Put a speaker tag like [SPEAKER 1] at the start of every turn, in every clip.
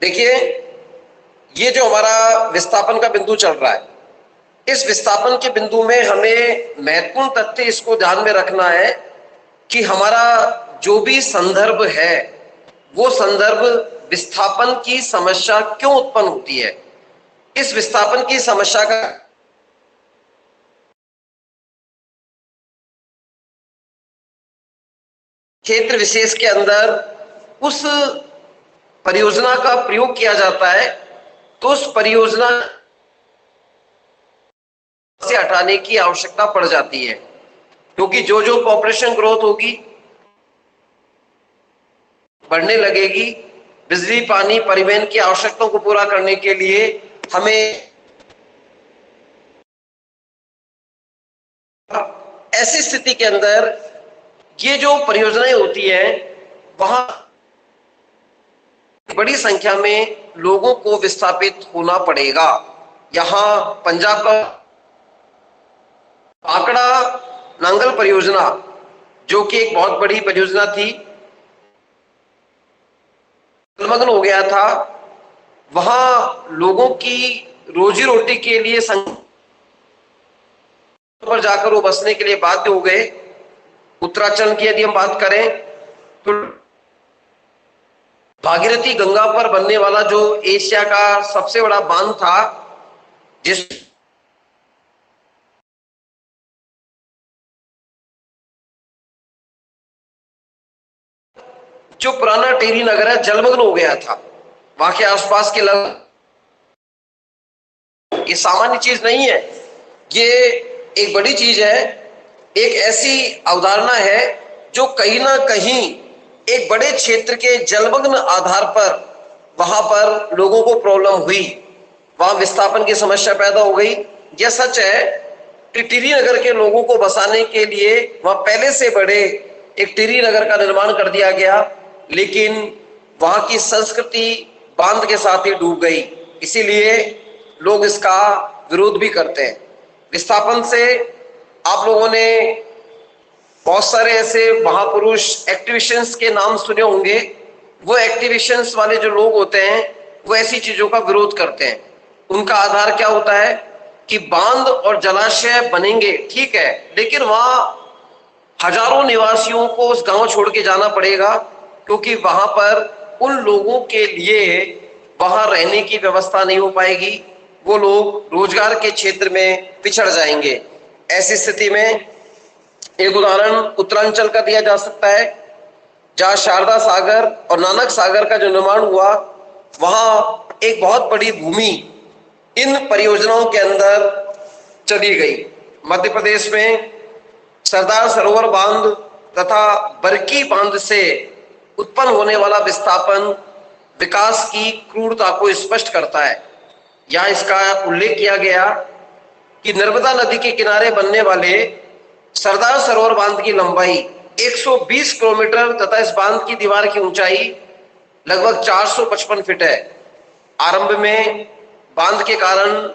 [SPEAKER 1] देखिए, ये जो हमारा विस्थापन का बिंदु चल रहा है, इस विस्थापन के बिंदु में हमें महत्वपूर्ण तथ्य इसको ध्यान में रखना है कि हमारा जो भी संदर्भ है वो संदर्भ विस्थापन की समस्या क्यों उत्पन्न होती है। इस विस्थापन की समस्या का क्षेत्र विशेष के अंदर उस परियोजना का प्रयोग किया जाता है, तो उस परियोजना से हटाने की आवश्यकता पड़ जाती है, क्योंकि जो जो पॉपुलेशन ग्रोथ होगी, बढ़ने लगेगी, बिजली पानी परिवहन की आवश्यकताओं को पूरा करने के लिए हमें ऐसी स्थिति के अंदर ये जो परियोजनाएं होती हैं वहां बड़ी संख्या में लोगों को विस्थापित होना पड़ेगा। यहां पंजाब का आंकड़ा नांगल परियोजना, जो कि एक बहुत बड़ी परियोजना थी, जलमग्न हो गया था। वहां लोगों की रोजी रोटी के लिए पर जाकर वो बसने के लिए बाध्य हो गए। उत्तराखंड की यदि हम बात करें तो भागीरथी गंगा पर बनने वाला जो एशिया का सबसे बड़ा बांध था, जिस जो पुराना टेरी नगर है जलमग्न हो गया था। वहां के आसपास के लोग, ये सामान्य चीज नहीं है, ये एक बड़ी चीज है। एक ऐसी अवधारणा है जो कहीं ना कहीं एक बड़े क्षेत्र के जलमग्न आधार पर वहां पर लोगों को प्रॉब्लम हुई, वहां विस्थापन की समस्या पैदा हो गई। यह सच है कि टिहरी नगर के लोगों को बसाने के लिए वहां पहले से बड़े एक टिहरी नगर का निर्माण कर दिया गया, लेकिन वहां की संस्कृति बांध के साथ ही डूब गई। इसीलिए लोग इसका विरोध भी करते हैं। विस्थापन से आप लोगों ने बहुत सारे ऐसे महापुरुष एक्टिविशंस के नाम सुने होंगे। वो एक्टिविशंस वाले जो लोग होते हैं वो ऐसी चीजों का विरोध करते हैं। उनका आधार क्या होता है कि बांध और जलाशय बनेंगे, ठीक है, लेकिन वहां हजारों निवासियों को उस गांव छोड़ के जाना पड़ेगा, क्योंकि वहां पर उन लोगों के लिए वहां रहने की व्यवस्था नहीं हो पाएगी। वो लोग रोजगार के क्षेत्र में पिछड़ जाएंगे। ऐसी स्थिति में एक उदाहरण उत्तरांचल का दिया जा सकता है, जहां शारदा सागर और नानक सागर का जो निर्माण हुआ, वहां एक बहुत बड़ी भूमि इन परियोजनाओं के अंदर चली गई। मध्य प्रदेश में सरदार सरोवर बांध तथा बरकी बांध से उत्पन्न होने वाला विस्थापन विकास की क्रूरता को स्पष्ट करता है। यहां इसका उल्लेख किया गया कि नर्मदा नदी के किनारे बनने वाले सरदार सरोवर बांध की लंबाई 120 किलोमीटर तथा इस बांध की दीवार की ऊंचाई लगभग 455 फीट है। आरंभ में बांध के कारण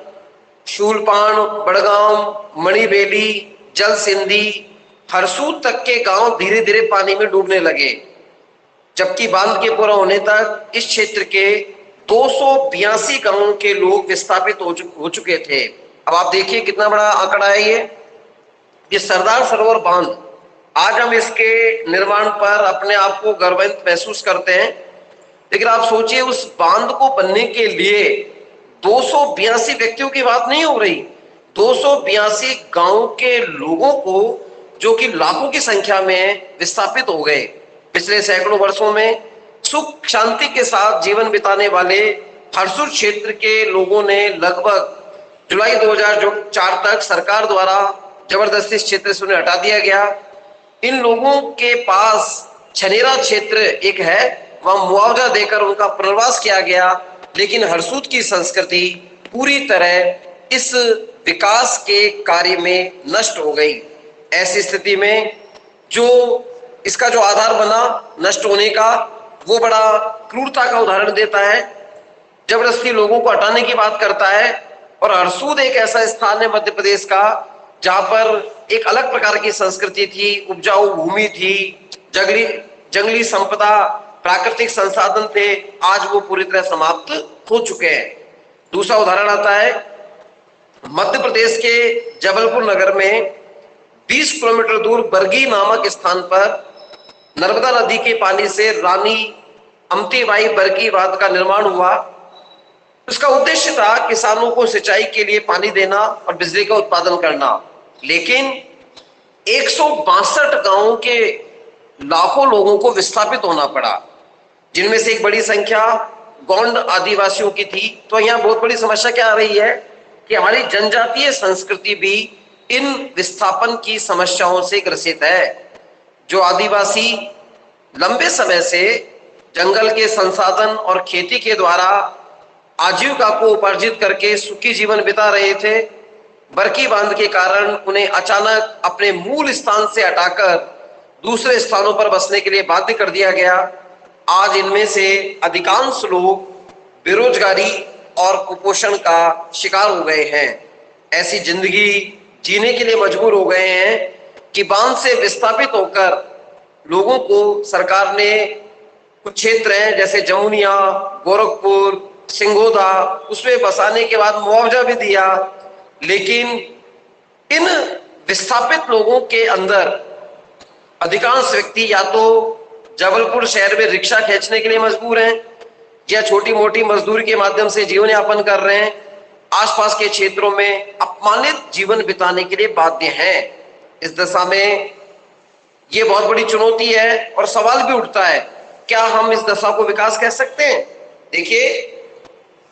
[SPEAKER 1] शूलपाण, बड़गांव, मणिबेली, जल सिंधी, हरसूद तक के गांव धीरे धीरे पानी में डूबने लगे, जबकि बांध के पूरा होने तक इस क्षेत्र के 282 गांवों के लोग विस्थापित हो चुके थे। अब आप देखिए कितना बड़ा आंकड़ा है ये सरदार सरोवर बांध। आज हम इसके निर्माण पर अपने आप को गर्वित महसूस करते हैं, लेकिन आप सोचिए उस बांध को बनने के लिए 282 व्यक्तियों की बात नहीं हो रही, 282 गांव के लोगों को, जो कि लाखों की संख्या में विस्थापित हो गए। पिछले सैकड़ों वर्षों में सुख शांति के साथ जीवन बिताने वाले हरसूद क्षेत्र के लोगों ने लगभग जुलाई 2004 तक सरकार द्वारा जबरदस्ती इस क्षेत्र से उन्हें हटा दिया गया। इन लोगों के पास छनेरा क्षेत्र एक है, वहां मुआवजा देकर उनका पुनर्वास किया गया, लेकिन हरसूद की संस्कृति पूरी तरह इस विकास के कार्य में नष्ट हो गई। ऐसी स्थिति में जो इसका जो आधार बना नष्ट होने का, वो बड़ा क्रूरता का उदाहरण देता है, जबरदस्ती लोगों को हटाने की बात करता है। और हरसूद एक ऐसा स्थान है मध्य प्रदेश का जहां पर एक अलग प्रकार की संस्कृति थी, उपजाऊ भूमि थी, जंगली संपदा प्राकृतिक संसाधन थे, आज वो पूरी तरह समाप्त हो चुके हैं। दूसरा उदाहरण आता है मध्य प्रदेश के जबलपुर नगर में 20 किलोमीटर दूर बरगी नामक स्थान पर नर्मदा नदी के पानी से रानी अमतीबाई बरगी बांध का निर्माण हुआ। इसका उद्देश्य था किसानों को सिंचाई के लिए पानी देना और बिजली का उत्पादन करना। लेकिन 162 गांवों के लाखों लोगों को विस्थापित होना पड़ा, जिनमें से एक बड़ी संख्या गोंड आदिवासियों की थी। तो यहाँ बहुत बड़ी समस्या क्या आ रही है कि हमारी जनजातीय संस्कृति भी इन विस्थापन की समस्याओं से ग्रसित है। जो आदिवासी लंबे समय से जंगल के संसाधन और खेती के द्वारा आजीविका को उपार्जित करके सुखी जीवन बिता रहे थे, बरकी बांध के कारण उन्हें अचानक अपने मूल स्थान से हटाकर दूसरे स्थानों पर बसने के लिए बाध्य कर दिया गया। आज इनमें से अधिकांश लोग बेरोजगारी और कुपोषण का शिकार हो गए हैं। ऐसी जिंदगी जीने के लिए मजबूर हो गए हैं कि बांध से विस्थापित होकर लोगों को सरकार ने कुछ क्षेत्र हैं जैसे जमुनिया, गोरखपुर, सिंगोदा, उसमें बसाने के बाद मुआवजा भी दिया। लेकिन इन विस्थापित लोगों के अंदर अधिकांश व्यक्ति या तो जबलपुर शहर में रिक्शा खींचने के लिए मजबूर हैं या छोटी मोटी मजदूरी के माध्यम से जीवन यापन कर रहे हैं, आसपास के क्षेत्रों में अपमानित जीवन बिताने के लिए बाध्य हैं। इस दशा में ये बहुत बड़ी चुनौती है और सवाल भी उठता है, क्या हम इस दशा को विकास कह सकते हैं? देखिए,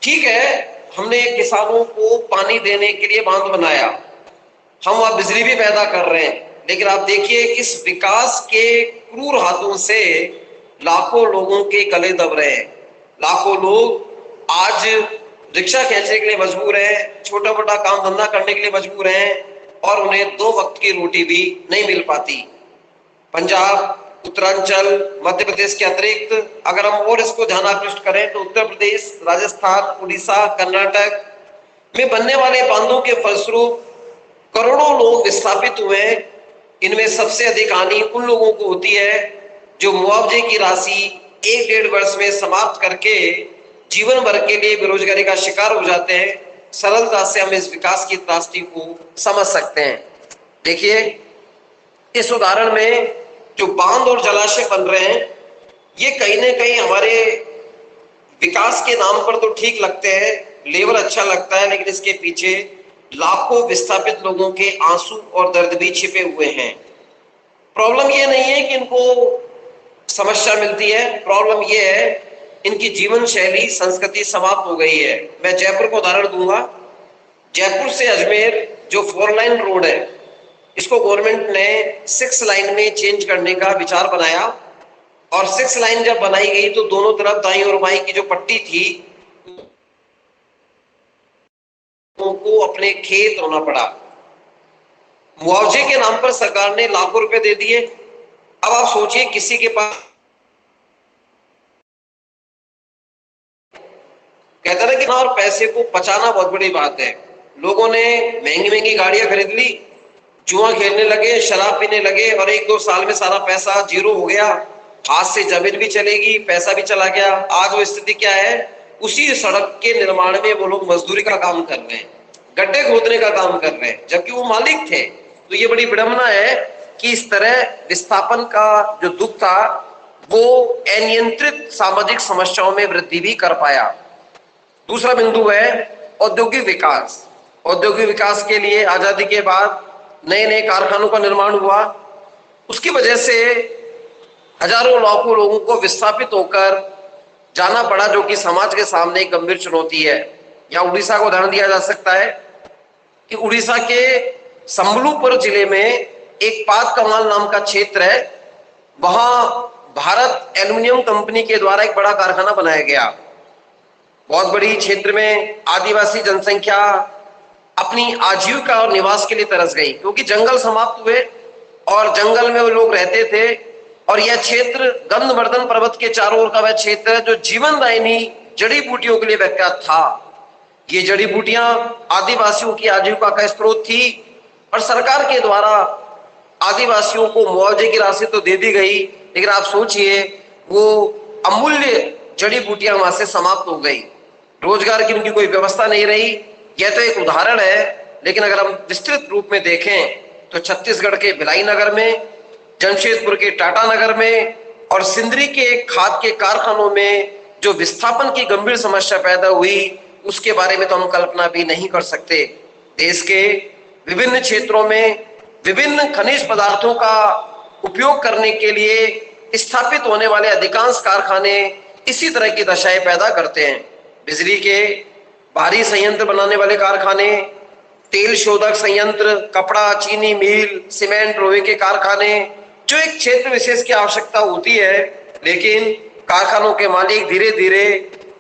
[SPEAKER 1] ठीक है, हमने किसानों को पानी देने के लिए बांध बनाया, हम वहां बिजली भी पैदा कर रहे हैं, लेकिन आप देखिए इस विकास के क्रूर हाथों से लाखों लोगों के गले दब रहे हैं। लाखों लोग आज रिक्शा खींचने के लिए मजबूर हैं, छोटा मोटा काम धंधा करने के लिए मजबूर हैं और उन्हें 2 वक्त की रोटी भी नहीं मिल पाती। पंजाब, उत्तरांचल, मध्य प्रदेश के अतिरिक्त अगर हम और इसको ध्यान आकृष्ट करें तो उत्तर प्रदेश, राजस्थान, उड़ीसा, कर्नाटक में बनने वाले बांधों के फलस्वरूप करोड़ों लोग विस्थापित हुए। इनमें सबसे अधिक हानि उन लोगों को होती है जो मुआवजे की राशि 1-1.5 वर्ष में समाप्त करके जीवन भर के लिए बेरोजगारी का शिकार हो जाते हैं। सरलता से हम इस विकास की त्रासदी को समझ सकते हैं। देखिए, इस उदाहरण में जो बांध और जलाशय बन रहे हैं, ये कहीं ना कहीं हमारे विकास के नाम पर तो ठीक लगते हैं, लेवल अच्छा लगता है, लेकिन इसके पीछे लाखों विस्थापित लोगों के आंसू और दर्द भी छिपे हुए हैं। प्रॉब्लम ये नहीं है कि इनको समस्या मिलती है, प्रॉब्लम ये है इनकी जीवन शैली, संस्कृति समाप्त हो गई है। मैं जयपुर का उदाहरण दूंगा। जयपुर से अजमेर जो 4 लाइन रोड है, इसको गवर्नमेंट ने 6 लाइन में चेंज करने का विचार बनाया और 6 लाइन जब बनाई गई तो दोनों तरफ दाईं और बाईं की जो पट्टी थी उनको अपने खेत होना पड़ा। मुआवजे के नाम पर सरकार ने लाखों रुपए दे दिए। अब आप सोचिए, किसी के पास कहता है कि ना, और पैसे को बचाना बहुत बड़ी बात है। लोगों ने महंगी महंगी गाड़ियां खरीद ली, जुआ खेलने लगे, शराब पीने लगे और 1-2 साल में सारा पैसा जीरो हो गया। हाथ से जमीन भी चलेगी, पैसा भी चला गया। आज वो स्थिति क्या है, उसी सड़क के निर्माण में वो लोग मजदूरी का काम कर रहे हैं, गड्ढे खोदने का काम कर रहे हैं, जबकि वो मालिक थे। तो ये बड़ी विडंबना है कि इस तरह विस्थापन का जो दुख था वो अनियंत्रित सामाजिक समस्याओं में वृद्धि भी कर पाया। दूसरा बिंदु है औद्योगिक विकास। औद्योगिक विकास के लिए आजादी के बाद नए नए कारखानों का निर्माण हुआ, उसकी वजह से हजारों लाखों लोगों को विस्थापित होकर जाना पड़ा, जो कि समाज के सामने एक गंभीर चुनौती है। या उड़ीसा का उदाहरण दिया जा सकता है कि उड़ीसा के संबलपुर जिले में एक पात कमाल नाम का क्षेत्र है, वहां भारत एल्युमिनियम कंपनी के द्वारा एक बड़ा कारखाना बनाया गया। बहुत बड़ी क्षेत्र में आदिवासी जनसंख्या अपनी आजीविका और निवास के लिए तरस गई, क्योंकि जंगल समाप्त हुए और जंगल में वो लोग रहते थे। और यह क्षेत्र गंधवर्धन पर्वत के चारों ओर का वह क्षेत्र है जो जीवनदायिनी जड़ी बूटियों के लिए विख्यात था। ये जड़ी बूटियां आदिवासियों की आजीविका का स्रोत थी और सरकार के द्वारा आदिवासियों को मुआवजे की राशि तो दे दी गई, लेकिन आप सोचिए वो अमूल्य जड़ी बूटियां वहां से समाप्त हो गई, रोजगार की उनकी कोई व्यवस्था नहीं रही। यह तो एक उदाहरण है, लेकिन अगर हम विस्तृत रूप में देखें तो छत्तीसगढ़ के भिलाई नगर में, जमशेदपुर के टाटा नगर में और सिंदरी के खाद के कारखानों में जो विस्थापन की गंभीर समस्या पैदा हुई, उसके बारे में तो हम कल्पना भी नहीं कर सकते। देश के विभिन्न क्षेत्रों में विभिन्न खनिज पदार्थों का उपयोग करने के लिए स्थापित होने वाले अधिकांश कारखाने इसी तरह की दशाएं पैदा करते हैं। बिजली के भारी संयंत्र बनाने वाले कारखाने, तेल शोधक संयंत्र, कपड़ा, चीनी मिल, सीमेंट, लोहे के कारखाने, जो एक क्षेत्र विशेष की आवश्यकता होती है, लेकिन कारखानों के मालिक धीरे धीरे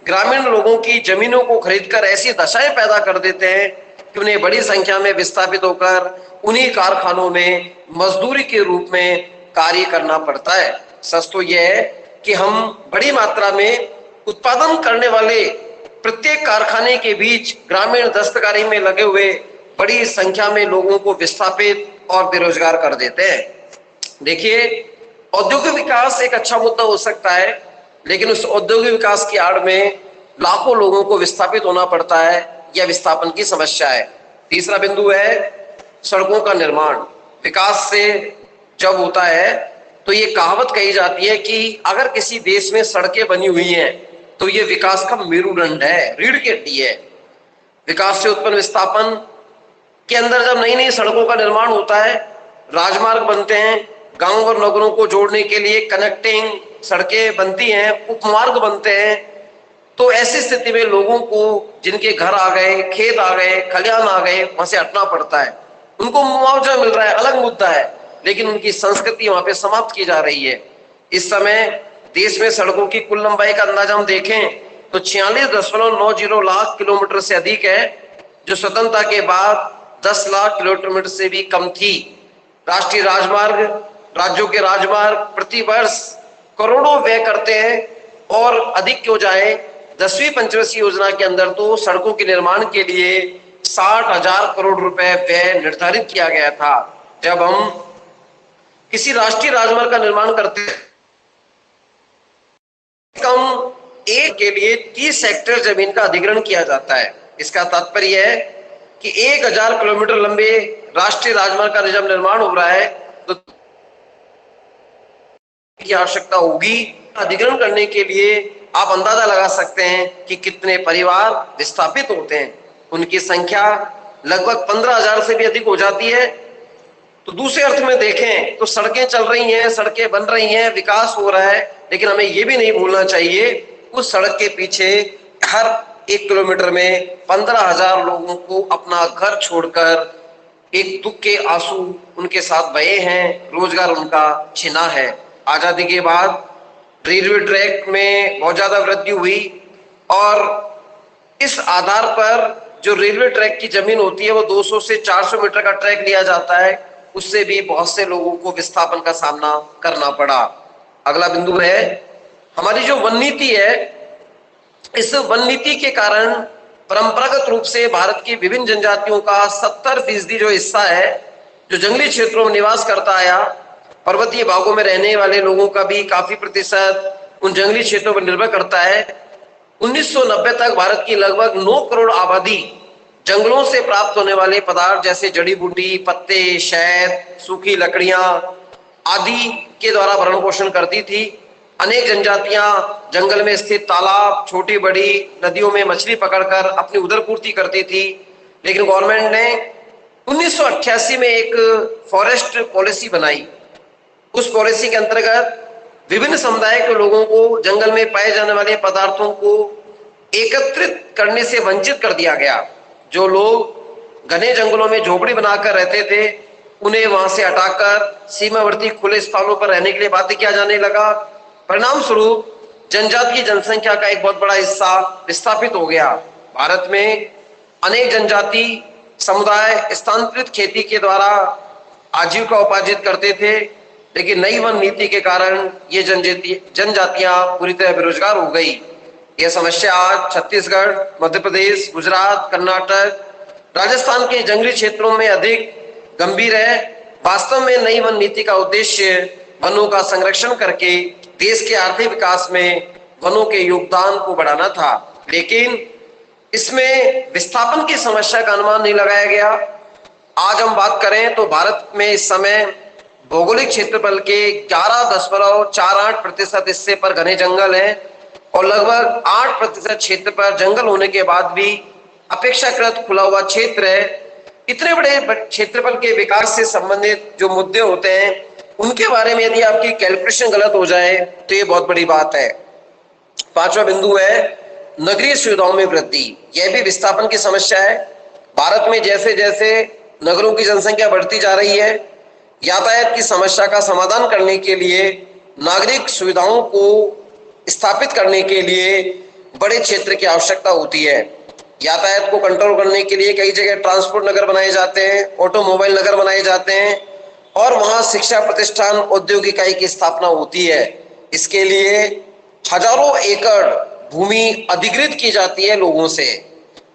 [SPEAKER 1] ग्रामीण लोगों की जमीनों को खरीदकर ऐसी दशाएं पैदा कर देते हैं कि उन्हें बड़ी संख्या में विस्थापित होकर उन्हीं कारखानों में मजदूरी के रूप में कार्य करना पड़ता है। सच तो यह है कि हम बड़ी मात्रा में उत्पादन करने वाले प्रत्येक कारखाने के बीच ग्रामीण दस्तकारी में लगे हुए बड़ी संख्या में लोगों को विस्थापित और बेरोजगार कर देते हैं। देखिए, औद्योगिक विकास एक अच्छा मुद्दा हो सकता है, लेकिन उस औद्योगिक विकास की आड़ में लाखों लोगों को विस्थापित होना पड़ता है, यह विस्थापन की समस्या है। तीसरा बिंदु है सड़कों का निर्माण। विकास से जब होता है तो ये कहावत कही जाती है कि अगर किसी देश में सड़कें बनी हुई हैं तो ये विकास का मेरुदंड है, रीढ़ की हड्डी है। विकास से उत्पन्न विस्थापन के अंदर जब नई नई सड़कों का निर्माण होता है, राजमार्ग बनते हैं, गांव और नगरों को जोड़ने के लिए कनेक्टिंग सड़कें बनती हैं, उपमार्ग बनते हैं, तो ऐसी स्थिति में लोगों को जिनके घर आ गए, खेत आ गए, खलिहान आ गए, वहां से हटना पड़ता है। उनको मुआवजा मिल रहा है, अलग मुद्दा है, लेकिन उनकी संस्कृति वहां पे समाप्त की जा रही है। इस समय देश में सड़कों की कुल लंबाई का अंदाजा हम देखें तो 46.90 लाख किलोमीटर से अधिक है, जो स्वतंत्रता के बाद 10 लाख किलोमीटर से भी कम थी। राष्ट्रीय राजमार्ग, राज्यों के राजमार्ग प्रति वर्ष करोड़ों व्यय करते हैं, और अधिक क्यों जाए, 10वीं पंचवर्षीय योजना के अंदर तो सड़कों के निर्माण के लिए 60,000 करोड़ रुपए व्यय निर्धारित किया गया था। जब हम किसी राष्ट्रीय राजमार्ग का निर्माण करते हैं, कम एक के लिए 30 हेक्टेयर जमीन का अधिग्रहण किया जाता है। इसका तात्पर्य है कि 1000 किलोमीटर लंबे राष्ट्रीय राजमार्ग का जब निर्माण हो रहा है तो की आवश्यकता होगी। अधिग्रहण करने के लिए आप अंदाजा लगा सकते हैं कि कितने परिवार विस्थापित होते हैं। उनकी संख्या लगभग 15,000 से भी अधिक हो जाती है। तो दूसरे अर्थ में देखें तो सड़कें चल रही हैं, सड़कें बन रही हैं, विकास हो रहा है, लेकिन हमें यह भी नहीं भूलना चाहिए उस सड़क के पीछे हर 1 किलोमीटर में 15,000 लोगों को अपना घर छोड़कर एक दुख के आंसू उनके साथ बहे हैं, रोजगार उनका छिना है। आजादी के बाद रेलवे ट्रैक में बहुत ज्यादा वृद्धि हुई, और इस आधार पर जो रेलवे ट्रैक की जमीन होती है वो 200 से 400 मीटर का ट्रैक लिया जाता है, उससे भी बहुत से लोगों को विस्थापन का सामना करना पड़ा। अगला बिंदु है हमारी जो वन नीति है। इस वन नीति के कारण परंपरागत रूप से भारत की विभिन्न जनजातियों का 70% जो हिस्सा है, जो जंगली क्षेत्रों में निवास करता आया, पर्वतीय भागों में रहने वाले लोगों का भी काफी प्रतिशत उन जंगली क्षेत्रों पर निर्भर करता है। 1990 तक भारत की लगभग 9 करोड़ आबादी जंगलों से प्राप्त होने वाले पदार्थ जैसे जड़ी बूटी, पत्ते, शहद, सूखी लकड़ियां आदि के द्वारा भरण पोषण करती थी। अनेक जनजातियां जंगल में स्थित तालाब, छोटी बड़ी नदियों में मछली पकड़कर अपनी उदरपूर्ति करती थी। लेकिन गवर्नमेंट ने 1988 में एक फॉरेस्ट पॉलिसी बनाई। उस पॉलिसी के अंतर्गत विभिन्न समुदाय के लोगों को जंगल में पाए जाने वाले पदार्थों को एकत्रित करने से वंचित कर दिया गया। जो लोग घने जंगलों में झोपड़ी बनाकर रहते थे, उन्हें वहां से हटाकर सीमावर्ती खुले स्थानों पर रहने के लिए बाध्य किया जाने लगा। परिणाम स्वरूप जनजाति की जनसंख्या का एक बहुत बड़ा हिस्सा विस्थापित हो गया। भारत में अनेक जनजाति समुदाय स्थानांतरित खेती के द्वारा आजीविका उपार्जित करते थे, लेकिन नई वन नीति के कारण ये जनजातियां पूरी तरह बेरोजगार हो गई। यह समस्या आज छत्तीसगढ़, मध्य प्रदेश, गुजरात, कर्नाटक, राजस्थान के जंगली क्षेत्रों में अधिक गंभीर है। वास्तव में नई वन नीति का उद्देश्य वनों का संरक्षण करके देश के आर्थिक विकास में वनों के योगदान को बढ़ाना था, लेकिन इसमें विस्थापन की समस्या का अनुमान नहीं लगाया गया। आज हम बात करें तो भारत में इस समय भौगोलिक क्षेत्रफल के 11.48% हिस्से पर घने जंगल हैं और लगभग 8% क्षेत्र पर जंगल होने के बाद भी अपेक्षाकृत खुला हुआ क्षेत्र है। इतने बड़े क्षेत्रफल के विकास से संबंधित जो मुद्दे होते हैं उनके बारे में यदि आपकी कैलकुलेशन गलत हो जाए तो ये बहुत बड़ी बात है। पांचवा बिंदु है नगरीय सुविधाओं में वृद्धि। यह भी विस्थापन की समस्या है। भारत में जैसे जैसे नगरों की जनसंख्या बढ़ती जा रही है, यातायात की समस्या का समाधान करने के लिए, नागरिक सुविधाओं को स्थापित करने के लिए बड़े क्षेत्र की आवश्यकता होती है। यातायात को कंट्रोल करने के लिए कई जगह ट्रांसपोर्ट नगर बनाए जाते हैं, ऑटोमोबाइल नगर बनाए जाते हैं और वहां शिक्षा प्रतिष्ठान, औद्योगिक इकाई की स्थापना होती है। इसके लिए हजारों एकड़ भूमि अधिग्रहित की जाती है लोगों से।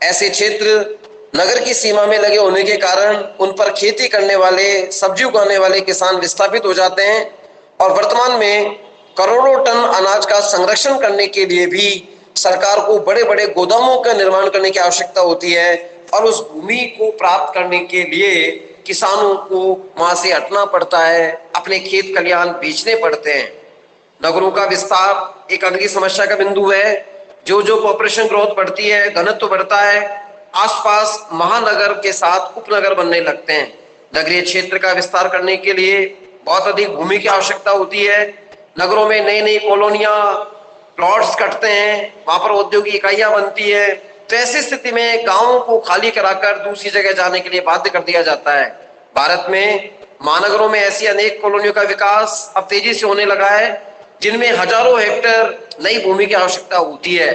[SPEAKER 1] ऐसे क्षेत्र नगर की सीमा में लगे होने के कारण उन पर खेती करने वाले, सब्जी उगाने वाले किसान विस्थापित हो जाते हैं और वर्तमान में करोड़ों टन अनाज का संरक्षण करने के लिए भी सरकार को बड़े बड़े गोदामों का निर्माण करने की आवश्यकता होती है और उस भूमि को प्राप्त करने के लिए किसानों को वहां से हटना पड़ता है, अपने खेत खलिहान बेचने पड़ते हैं। नगरों का विस्तार एक अगली समस्या का बिंदु है। जो जो पॉपुलेशन ग्रोथ बढ़ती है, घनत्व तो बढ़ता है, आसपास महानगर के साथ उपनगर बनने लगते हैं। नगरीय क्षेत्र का विस्तार करने के लिए बहुत अधिक भूमि की आवश्यकता होती है। नगरों में नई नई कॉलोनियां, प्लॉट्स कटते हैं, वहां पर औद्योगिक इकाइयां बनती है। तो ऐसी स्थिति में गांवों को खाली कराकर दूसरी जगह जाने के लिए बाध्य कर दिया जाता है। भारत में महानगरों में ऐसी अनेक कॉलोनियों का विकास अब तेजी से होने लगा है, जिनमें हजारों हेक्टेयर नई भूमि की आवश्यकता होती है।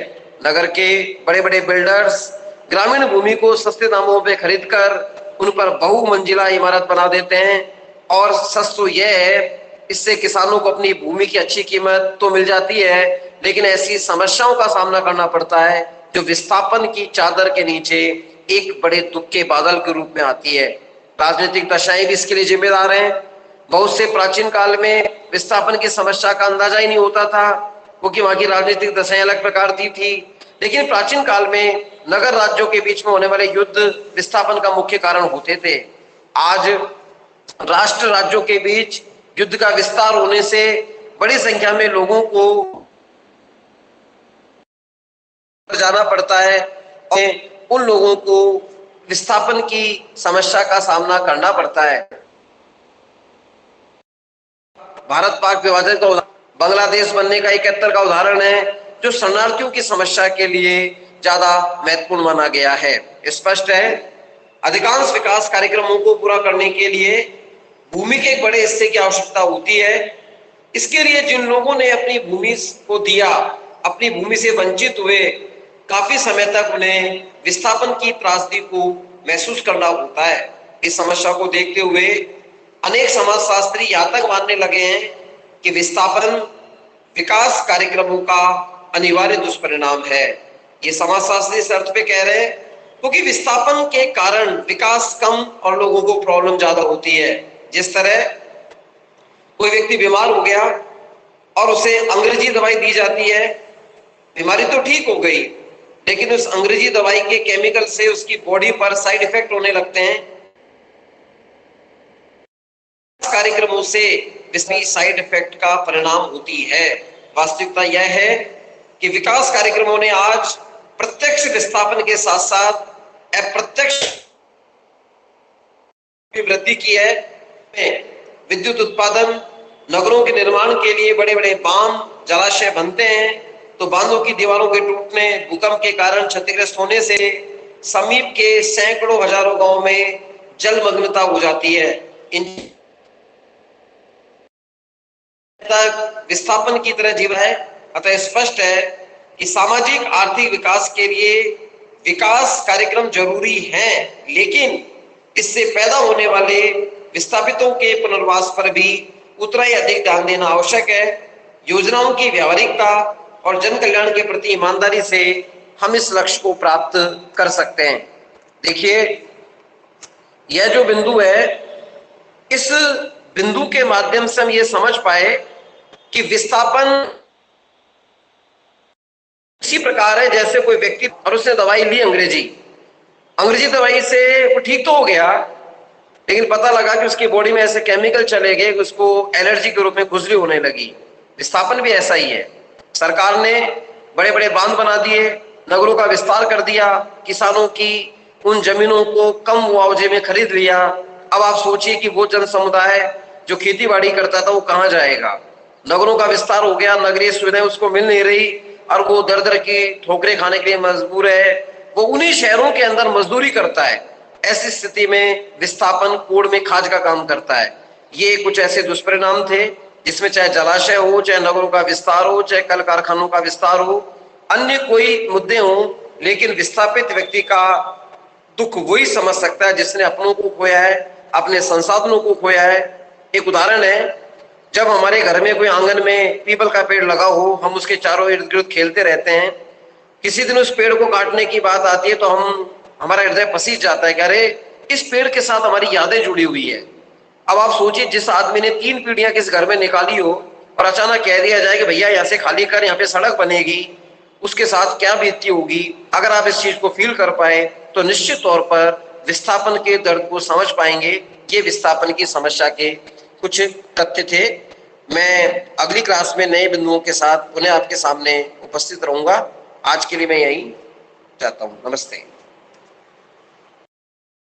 [SPEAKER 1] नगर के बड़े बड़े बिल्डर्स ग्रामीण भूमि को सस्ते दामों पे खरीदकर उन पर बहुमंजिला इमारत बना देते हैं और सच तो यह है, इससे किसानों को अपनी भूमि की अच्छी कीमत तो मिल जाती है, लेकिन ऐसी समस्याओं का सामना करना पड़ता है जो विस्थापन की चादर के नीचे एक बड़े दुख के बादल के रूप में आती है। राजनीतिक दशाएं भी इसके लिए जिम्मेदार हैं। बहुत से प्राचीन काल में विस्थापन की समस्या का अंदाजा ही नहीं होता था, क्योंकि वहां की राजनीतिक दशाएं अलग प्रकार की थी। लेकिन प्राचीन काल में नगर राज्यों के बीच में होने वाले युद्ध विस्थापन का मुख्य कारण होते थे। आज राष्ट्र राज्यों के बीच युद्ध का विस्तार होने से बड़ी संख्या में लोगों को जाना पड़ता है और उन लोगों को विस्थापन की समस्या का सामना करना पड़ता है। भारत पाक विभाजन का बांग्लादेश बनने का 71 का उदाहरण है, जो शरणार्थियों की समस्या के लिए ज्यादा महत्वपूर्ण माना गया है। स्पष्ट है, अधिकांश विकास कार्यक्रमों को पूरा करने के लिए भूमि के एक बड़े हिस्से की आवश्यकता होती है। इसके लिए जिन लोगों ने अपनी भूमि को दिया, अपनी भूमि से वंचित हुए, काफी समय तक उन्हें विस्थापन की त्रासदी को महसूस करना होता है। इस समस्या को देखते हुए अनेक समाजशास्त्री यहाँ तक मानने लगे हैं कि विस्थापन विकास कार्यक्रमों का अनिवार्य दुष्परिणाम है। ये समाजशास्त्री इस अर्थ पे कह रहे हैं क्योंकि विस्थापन के कारण विकास कम और लोगों को प्रॉब्लम ज्यादा होती है। जिस तरह कोई व्यक्ति बीमार हो गया और उसे अंग्रेजी दवाई दी जाती है, बीमारी तो ठीक हो गई, लेकिन उस अंग्रेजी दवाई के केमिकल से उसकी बॉडी पर साइड इफेक्ट होने लगते हैं। कार्यक्रमों से साइड इफेक्ट का परिणाम होती है। वास्तविकता यह है कि विकास कार्यक्रमों ने आज प्रत्यक्ष विस्थापन के साथ साथ अप्रत्यक्ष वृद्धि की है। विद्युत उत्पादन, नगरों के निर्माण के लिए बड़े बड़े बांध, जलाशय बनते हैं, तो बांधों की दीवारों के टूटने, भूकंप के कारण क्षतिग्रस्त होने से समीप के सैकड़ों हजारों गांव में जलमग्नता हो जाती है। इन विस्थापन की तरह जीवन है। अतः स्पष्ट है कि सामाजिक आर्थिक विकास के लिए विकास कार्यक्रम जरूरी हैं, लेकिन इससे पैदा होने वाले विस्थापितों के पुनर्वास पर भी उतना ही अधिक ध्यान देना आवश्यक है। योजनाओं की व्यावहारिकता और जन कल्याण के प्रति ईमानदारी से हम इस लक्ष्य को प्राप्त कर सकते हैं। देखिए, यह जो बिंदु है, इस बिंदु के माध्यम से हम ये समझ पाए कि विस्थापन इसी प्रकार है जैसे कोई व्यक्ति और उसने दवाई ली अंग्रेजी दवाई से वो ठीक तो हो गया, लेकिन पता लगा कि उसकी बॉडी में ऐसे केमिकल चले गए कि उसको एलर्जी के रूप में खुजली होने लगी। विस्थापन भी ऐसा ही है। सरकार ने बड़े बड़े बांध बना दिए, नगरों का विस्तार कर दिया, किसानों की उन जमीनों को कम मुआवजे में खरीद लिया। अब आप सोचिए कि वो जन समुदाय जो खेती बाड़ी करता था वो कहाँ जाएगा। नगरों का विस्तार हो गया, नगरीय सुविधाएं उसको मिल नहीं रही और वो दर दर की ठोकरें खाने के लिए मजबूर है। वो उन्हीं शहरों के अंदर मजदूरी करता है। ऐसी स्थिति में विस्थापन कोड़ में खाज का काम करता है। ये कुछ ऐसे दुष्परिणाम थे जिसमें चाहे जलाशय हो, चाहे नगरों का विस्तार हो, चाहे कल कारखानों का विस्तार हो, अन्य कोई मुद्दे हो, लेकिन विस्थापित व्यक्ति का दुख वही समझ सकता है जिसने अपनों को खोया है, अपने संसाधनों को खोया है। एक उदाहरण है, जब हमारे घर में कोई आंगन में पीपल का पेड़ लगा हो, हम उसके चारों इर्द गिर्द खेलते रहते हैं। किसी दिन उस पेड़ को काटने की बात आती है तो हमारा हृदय पसीज जाता है कि अरे इस पेड़ के साथ हमारी यादें जुड़ी हुई है। अब आप सोचिए, जिस आदमी ने 3 पीढ़ियां किस घर में निकाली हो और अचानक कह दिया जाए कि भैया यहाँ से खाली कर, यहाँ पे सड़क बनेगी, उसके साथ क्या बीतती होगी। अगर आप इस चीज को फील कर पाए तो निश्चित तौर पर विस्थापन के दर्द को समझ पाएंगे। ये विस्थापन की समस्या के कुछ तथ्य थे। मैं अगली क्लास में नए बिंदुओं के साथ पुनः आपके सामने उपस्थित रहूंगा। आज के लिए मैं यही चाहता हूँ। नमस्ते।